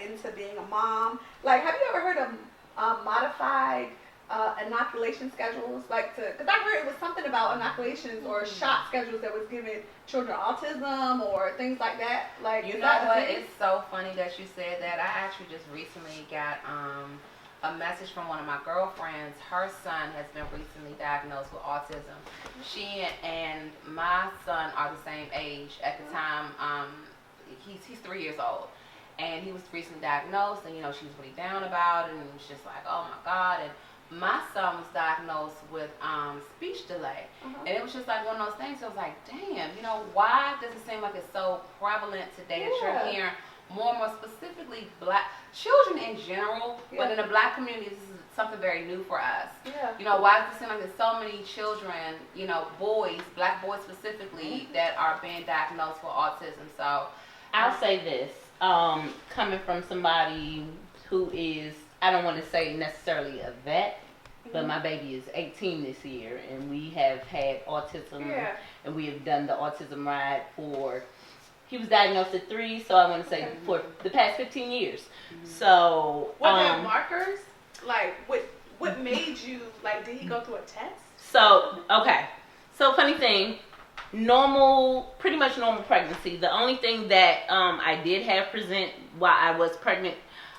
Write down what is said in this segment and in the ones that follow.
into being a mom. Like, have you ever heard of modified inoculation schedules? Like, because I heard it was something about inoculations or shot schedules that was given children autism or things like that. Like, you know what? It's so funny that you said that. I actually just recently got a message from one of my girlfriends. Her son has been recently diagnosed with autism. She and my son are the same age at the time. He's 3 years old, and he was recently diagnosed, and she was really down about it, and it was just like, oh my God. And my son was diagnosed with speech delay, and it was just like one of those things. I was like, damn, why does it seem like it's so prevalent today that you're hearing more and more, specifically black children in general, but in the black community, this is something very new for us. Why does it seem like there's so many children, boys, black boys specifically, that are being diagnosed with autism? So I'll say this, coming from somebody who is, I don't want to say necessarily a vet, but my baby is 18 this year, and we have had autism, and we have done the autism ride for, he was diagnosed at 3, so I want to say for the past 15 years. So, were there markers? Like, what made you, like, did he go through a test? So, okay. So, funny thing, pretty much normal pregnancy. The only thing that I did have present while I was pregnant,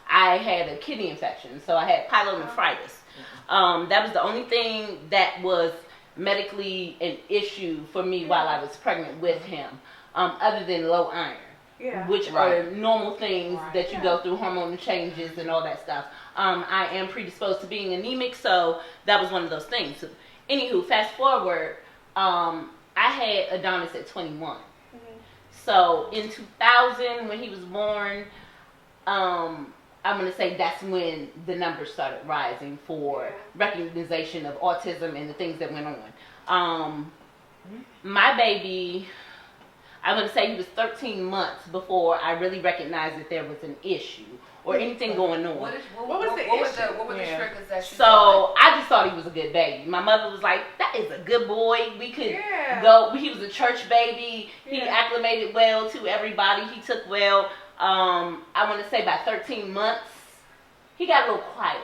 I had a kidney infection. So, I had pyelonephritis. That was the only thing that was medically an issue for me while I was pregnant with him, other than low iron, which are normal things that you go through, hormonal changes and all that stuff. I am predisposed to being anemic, so that was one of those things. So, anywho, fast forward, I had Adonis at 21. So in 2000, when he was born, I'm going to say that's when the numbers started rising for recognition of autism and the things that went on. My baby, I'm going to say he was 13 months before I really recognized that there was an issue or anything going on. What were the triggers that you saw? I just thought he was a good baby. My mother was like, that is a good boy. We could go. He was a church baby. He acclimated well to everybody. He took well. I want to say by 13 months, he got a little quieter.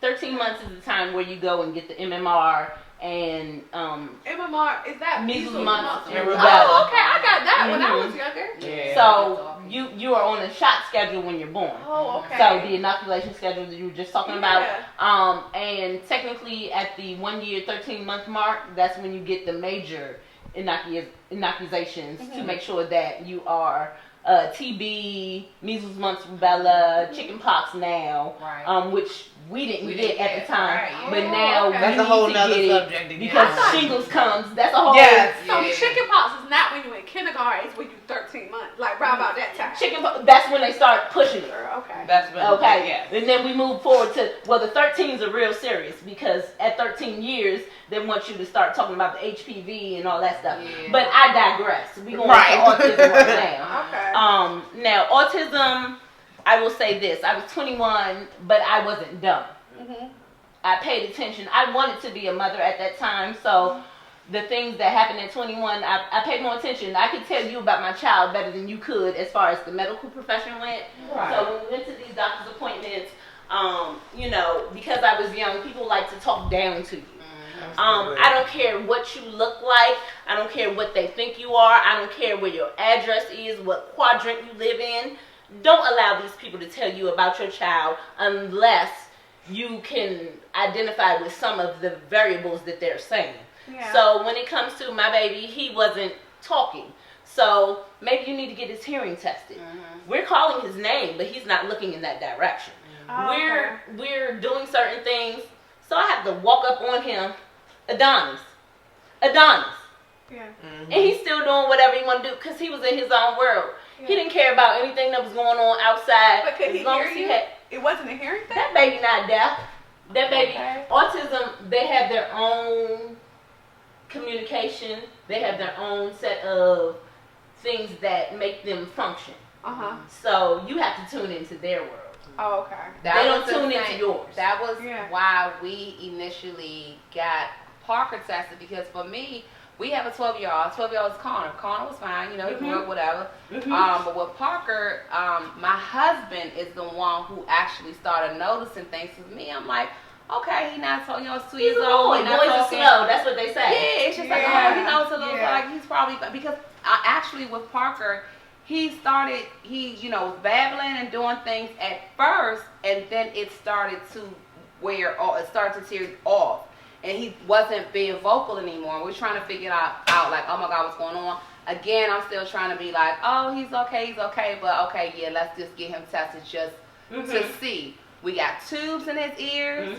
13 months is the time where you go and get the MMR and MMR, is that measles, mumps, and rubella? rubella. Oh, okay, I got that when I was younger. Yeah. So you are on a shot schedule when you're born. Oh, okay. So the inoculation schedule that you were just talking about, and technically at the 1 year, 13-month mark, that's when you get the major inoculations to make sure that you are TB, measles, mumps, rubella, chickenpox now, which we didn't get at the time, but now that's we a whole need to nother get subject it because shingles comes. That's a whole. So chickenpox is not when you're in kindergarten; it's when you're 13 months, like right about that time. Chickenpox. That's when they start pushing it. Okay. That's when. Okay. And then we move forward to the 13s are real serious because at 13 years they want you to start talking about the HPV and all that stuff. Yeah. But I digress. We going to autism right now. Okay. Now autism. I will say this. I was 21, but I wasn't dumb. I paid attention. I wanted to be a mother at that time, so the things that happened at 21, I paid more attention. I could tell you about my child better than you could as far as the medical profession went. So when we went to these doctor's appointments, because I was young, people like to talk down to you. I don't care what you look like. I don't care what they think you are. I don't care where your address is, what quadrant you live in. Don't allow these people to tell you about your child unless you can identify with some of the variables that they're saying. So when it comes to my baby, he wasn't talking. So maybe you need to get his hearing tested. We're calling his name, but he's not looking in that direction. We're doing certain things. So I have to walk up on him, Adonis. And he's still doing whatever he want to do because he was in his own world. He didn't care about anything that was going on outside. But could he hear you? It wasn't a hearing thing? That baby not deaf. That baby, autism, they have their own communication. They have their own set of things that make them function. So you have to tune into their world. Oh, okay. They don't tune into yours. That was why we initially got Parker tested, because for me, we have a 12-year-old. 12-year-old is Connor. Connor was fine, you know, he grew up, whatever. But with Parker, my husband is the one who actually started noticing things with me. I'm like, okay, he's not so, you know, it's 2 years old. Boys are slow. That's what they say. Yeah, it's just like, oh, he knows a little, like he's probably, because actually with Parker, he was babbling and doing things at first, and then it started to tear off. And he wasn't being vocal anymore. We're trying to figure out like, oh my God, what's going on? Again, I'm still trying to be like, oh, he's okay. But okay, yeah, let's just get him tested just to see. We got tubes in his ears.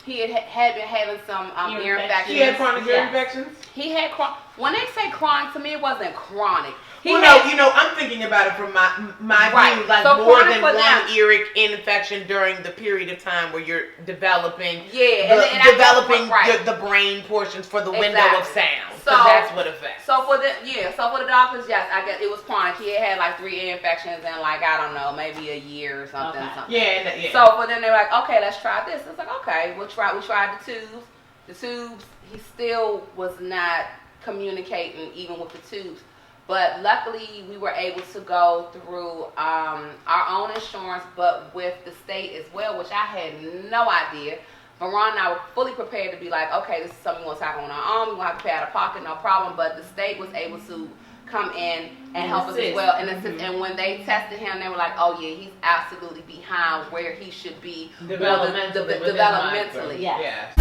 He had been having some ear infections. He had chronic ear infections? He had when they say chronic, to me it wasn't chronic. I'm thinking about it from my view, like so more than one ear infection during the period of time where you're developing the brain portions for the window of sound. So that's what affects. So for the doctors, yes, I guess it was chronic. He had like 3 ear infections in like, I don't know, maybe a year or something. Yeah. So for them, they're like, okay, let's try this. It's like, okay, we tried the tubes. The tubes, he still was not communicating even with the tubes. But luckily, we were able to go through our own insurance, but with the state as well, which I had no idea. Veron and I were fully prepared to be like, okay, this is something we're going to tackle on our own. We're going to have to pay out of pocket, no problem. But the state was able to come in and help us as well. And when they tested him, they were like, oh, yeah, he's absolutely behind where he should be developmentally. Yeah.